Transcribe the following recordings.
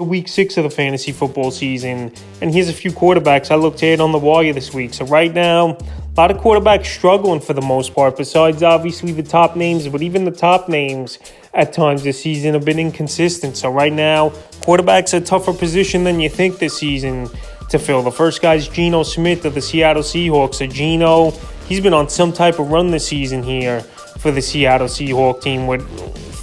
Week 6 of the fantasy football season, and here's a few quarterbacks I looked at on the wire this week. So right now, a lot of quarterbacks struggling for the most part, besides obviously the top names, but even the top names at times this season have been inconsistent. So right now, quarterbacks a tougher position than you think this season to fill. The first guy is Geno Smith of the Seattle Seahawks. So Geno, he's been on some type of run this season here for the Seattle Seahawks team with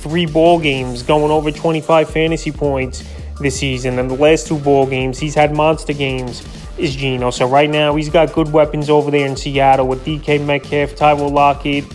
3 ball games going over 25 fantasy points this season, and the last 2 ball games he's had monster games is Geno. So right now he's got good weapons over there in Seattle with DK Metcalf, Tyler Lockett,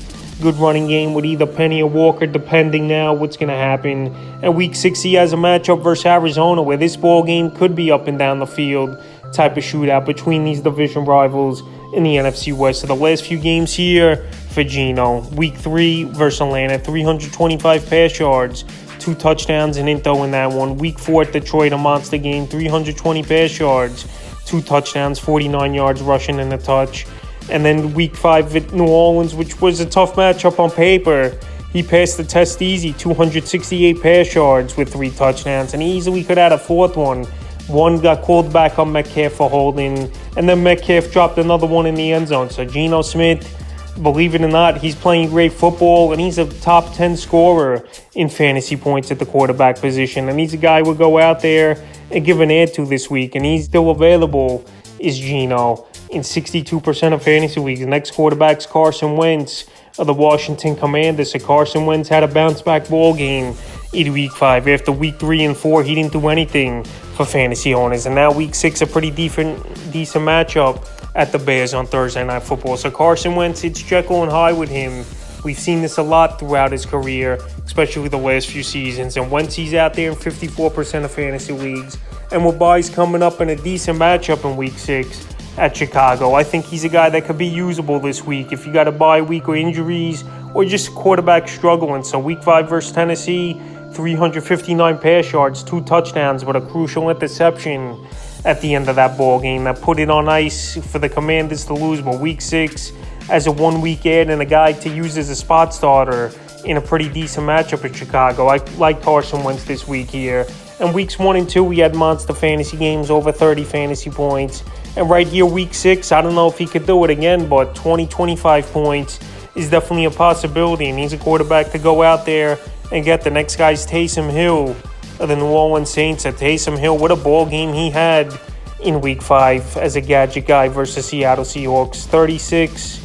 good running game with either Penny or Walker, depending now what's going to happen. And week 6 he has a matchup versus Arizona, where this ball game could be up and down the field type of shootout between these division rivals in the NFC West. So the last few games here for Geno: week 3 versus Atlanta, 325 pass yards, 2 touchdowns and Into in that one. Week 4 at Detroit, a monster game, 320 pass yards, 2 touchdowns, 49 yards rushing and a touch. And then week 5 at New Orleans, which was a tough matchup on paper, he passed the test easy, 268 pass yards with 3 touchdowns, and he easily could add a 4th one. One got called back on Metcalf for holding, and then Metcalf dropped another one in the end zone. So Geno Smith, believe it or not, he's playing great football, and he's a top 10 scorer in fantasy points at the quarterback position. And he's a guy we'll go out there and give an ad to this week, and he's still available, is Geno, in 62% of fantasy leagues. The next quarterback's Carson Wins of the Washington Commanders. So Carson Wins had a bounce-back ball game in week 5. After week 3 and 4, he didn't do anything for fantasy owners. And now week 6, a pretty decent matchup at the Bears on Thursday Night Football. So Carson Wentz, it's Jekyll and Hyde with him. We've seen this a lot throughout his career, especially the last few seasons. And Wentz, he's out there in 54% of fantasy leagues. And with buys coming up in a decent matchup in week 6 at Chicago, I think he's a guy that could be usable this week if you got a bye week or injuries or just quarterback struggling. So week 5 versus Tennessee, 359 pass yards, 2 touchdowns, but a crucial interception at the end of that ball game that put it on ice for the Commanders to lose. But week 6 as a 1-week ad and a guy to use as a spot starter in a pretty decent matchup in Chicago. I like Carson Wentz this week here. And weeks 1 and 2, we had monster fantasy games, over 30 fantasy points. And right here, week 6, I don't know if he could do it again, but 25 points is definitely a possibility. And he's a quarterback to go out there and get. The next guy's Taysom Hill of the New Orleans Saints. Taysom Hill, what a ball game he had in week 5 as a gadget guy versus Seattle Seahawks. 36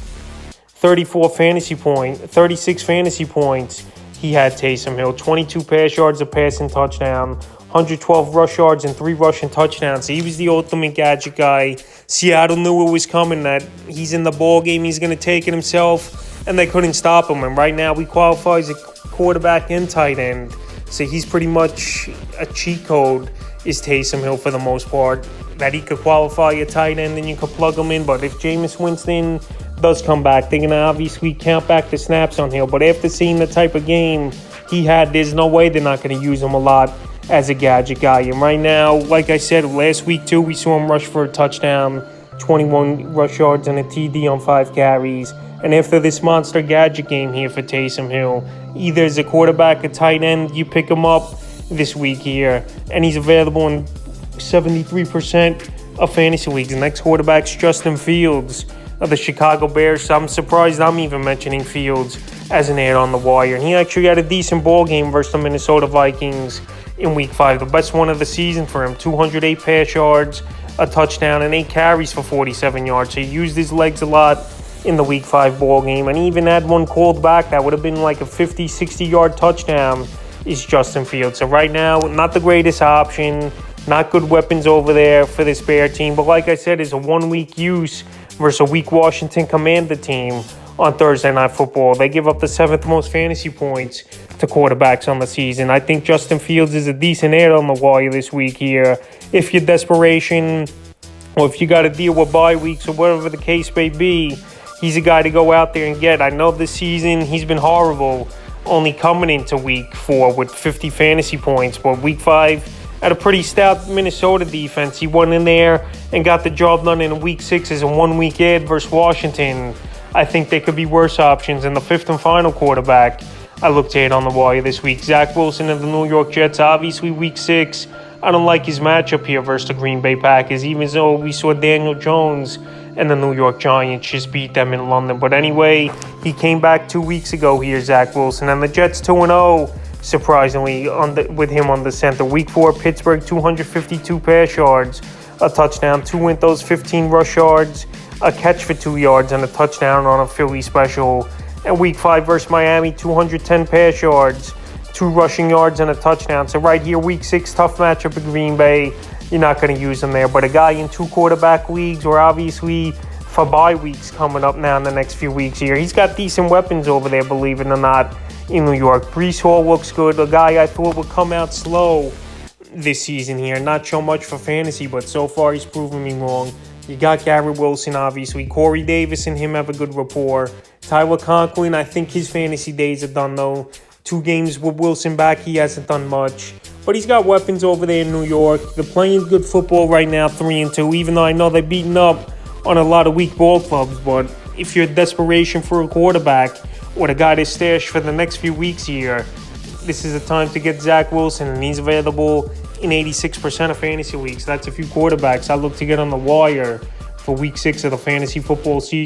fantasy points he had, Taysom Hill. 22 pass yards, a passing touchdown, 112 rush yards, and 3 rushing touchdowns. He was the ultimate gadget guy. Seattle knew it was coming, that he's in the ball game, he's going to take it himself, and they couldn't stop him. And right now, he qualifies a quarterback and tight end. So he's pretty much a cheat code, is Taysom Hill for the most part, that he could qualify a tight end and you could plug him in. But if Jameis Winston does come back, they're going to obviously count back the snaps on Hill. But after seeing the type of game he had, there's no way they're not going to use him a lot as a gadget guy. And right now, like I said, last week too, we saw him rush for a touchdown, 21 rush yards and a TD on 5 carries. And after this monster gadget game here for Taysom Hill, either as a quarterback, a tight end, you pick him up this week here. And he's available in 73% of fantasy leagues. The next quarterback's Justin Fields of the Chicago Bears. So I'm surprised I'm even mentioning Fields as an ad on the wire. And he actually had a decent ball game versus the Minnesota Vikings in week 5. The best one of the season for him. 208 pass yards, a touchdown, and 8 carries for 47 yards. So he used his legs a lot in the week 5 ball game, and he even had one called back that would have been like a 50, 60-yard touchdown, is Justin Fields. So right now, not the greatest option, not good weapons over there for this Bear team, but like I said, it's a 1-week use versus a weak Washington Commander team on Thursday Night Football. They give up the 7th most fantasy points to quarterbacks on the season. I think Justin Fields is a decent ad on the wire this week here. If you're desperation, or if you got to deal with bye weeks or whatever the case may be, he's a guy to go out there and get. I know this season he's been horrible, only coming into week 4 with 50 fantasy points, but week 5 at a pretty stout Minnesota defense, he went in there and got the job done in week 6 as a 1-week ad versus Washington. I think there could be worse options. And the 5th and final quarterback I looked at on the wire this week, Zach Wilson of the New York Jets. Obviously, week 6, I don't like his matchup here versus the Green Bay Packers, even though we saw Daniel Jones and the New York Giants just beat them in London. But anyway, he came back 2 weeks ago here, Zach Wilson, and the Jets 2-0, surprisingly, with him on the center. Week 4, Pittsburgh, 252 pass yards, a touchdown, 2 Wintos, 15 rush yards, a catch for 2 yards, and a touchdown on a Philly special. And Week 5 versus Miami, 210 pass yards, 2 rushing yards, and a touchdown. So right here, Week 6, tough matchup with Green Bay. You're not going to use him there. But a guy in 2 quarterback leagues, or obviously for bye weeks coming up now in the next few weeks here, he's got decent weapons over there, believe it or not, in New York. Breece Hall looks good. A guy I thought would come out slow this season here. Not so much for fantasy, but so far he's proven me wrong. You got Garrett Wilson, obviously. Corey Davis and him have a good rapport. Tyler Conklin, I think his fantasy days are done, though. 2 games with Wilson back, he hasn't done much. But he's got weapons over there in New York. They're playing good football right now, 3-2, even though I know they're beating up on a lot of weak ball clubs. But if you're in desperation for a quarterback or the guy to stash for the next few weeks here, this is the time to get Zach Wilson, and he's available in 86% of fantasy leagues. That's a few quarterbacks I look to get on the wire for Week 6 of the fantasy football season.